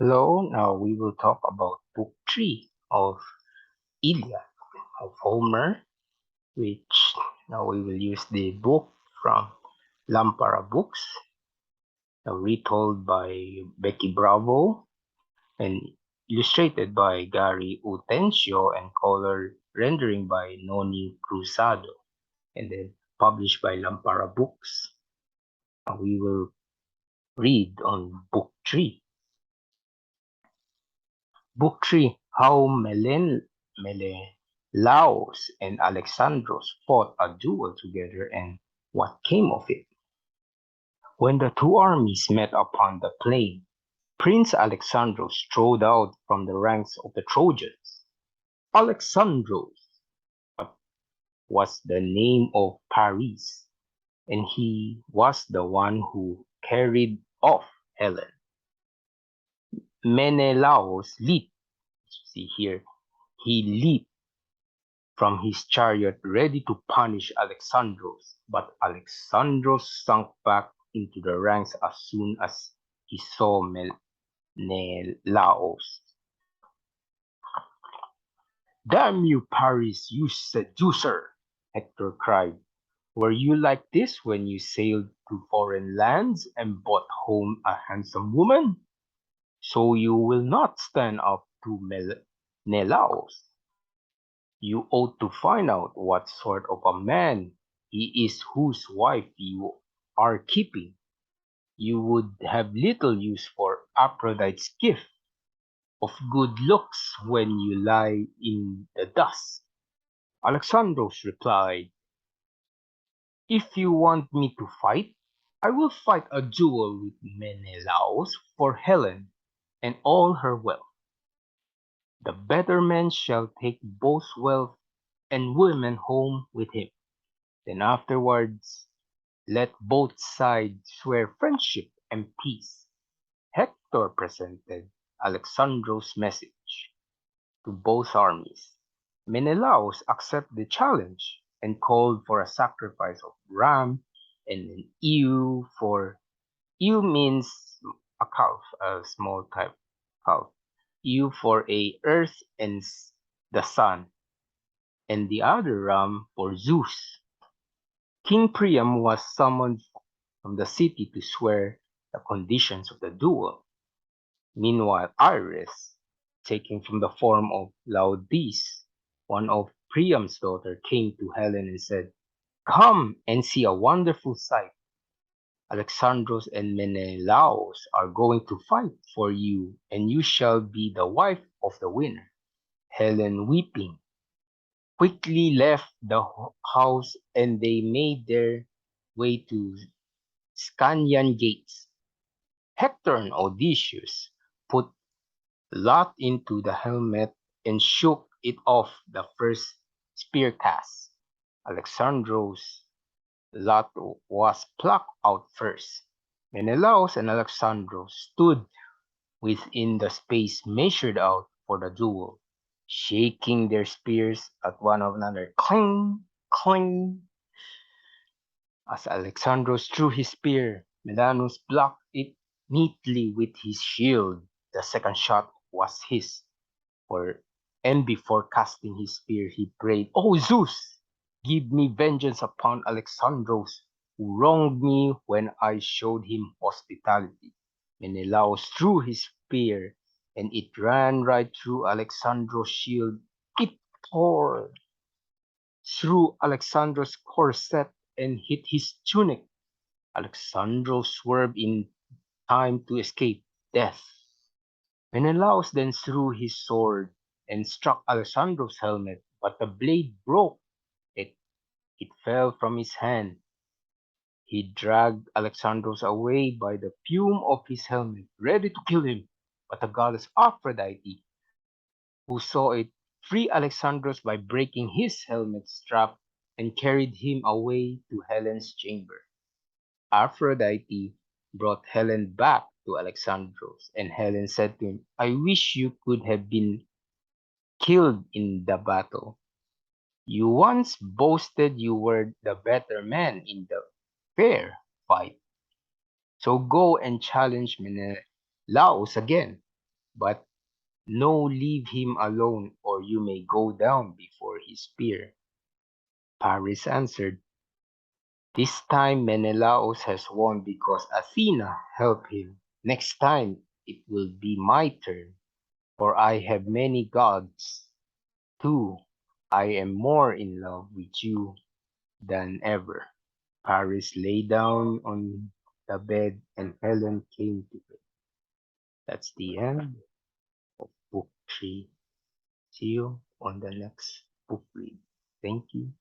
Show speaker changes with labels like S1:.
S1: Hello, now we will talk about Book 3 of Iliad of Homer, which now we will use the book from Lampara Books, retold by Becky Bravo and illustrated by Gary Utencio and color rendering by Noni Cruzado, and then published by Lampara Books. Now we will read on Book 3. Book 3: How Menelaus and Alexandros fought a duel together and what came of it. When the two armies met upon the plain, Prince Alexandros strode out from the ranks of the Trojans. Alexandros was the name of Paris, and he was the one who carried off Helen. Menelaus leaped, see here, he leaped from his chariot ready to punish Alexandros, but Alexandros sunk back into the ranks as soon as he saw Menelaos. "Damn you, Paris, you seducer!" Hector cried. "Were you like this when you sailed to foreign lands and brought home a handsome woman? So you will not stand up to Menelaos. You ought to find out what sort of a man he is whose wife you are keeping. You would have little use for Aphrodite's gift of good looks when you lie in the dust." Alexandros replied, "If you want me to fight, I will fight a duel with Menelaus for Helen and all her wealth. The better man shall take both wealth and women home with him. Then afterwards let both sides swear friendship and peace." Hector presented Alexandros' message to both armies. Menelaus accepted the challenge and called for a sacrifice of ram and an ewe for ewe means a calf, a small type calf. Ewe for a earth and the sun, and the other ram for Zeus. King Priam was summoned from the city to swear the conditions of the duel. Meanwhile Iris, taking from the form of Laodice, one of Priam's daughters, came to Helen and said, "Come and see a wonderful sight. Alexandros and Menelaus are going to fight for you, and you shall be the wife of the winner." Helen, weeping, quickly left the house, and they made their way to Scanian gates. Hector and Odysseus put Lot into the helmet and shook it off the first spear cast. Alexandros' lot was plucked out first. Menelaus and Alexandros stood within the space measured out for the duel, shaking their spears at one another. Cling, cling. As Alexandros threw his spear, Menelaus blocked it neatly with his shield. The second shot was his, for and before casting his spear he prayed, "O Zeus, give me vengeance upon Alexandros, who wronged me when I showed him hospitality." Menelaus threw his spear, and it ran right through Alexandros' shield. It tore through Alexandros' corset and hit his tunic. Alexandros swerved in time to escape death. Menelaus then threw his sword and struck Alexandros' helmet, but the blade broke. It, it fell from his hand. He dragged Alexandros away by the plume of his helmet, ready to kill him. But the goddess Aphrodite, who saw it, freed Alexandros by breaking his helmet strap and carried him away to Helen's chamber. Aphrodite brought Helen back to Alexandros, and Helen said to him, "I wish you could have been killed in the battle. You once boasted you were the better man in the fair fight. So go and challenge Menelaus again." But no, leave him alone, or you may go down before his spear. Paris answered, this time Menelaus has won because Athena helped him. Next time it will be my turn, for I have many gods, too. I am more in love with you than ever. Paris lay down on the bed and Helen came to him. That's the end of book 3. See you on the next book read. Thank you.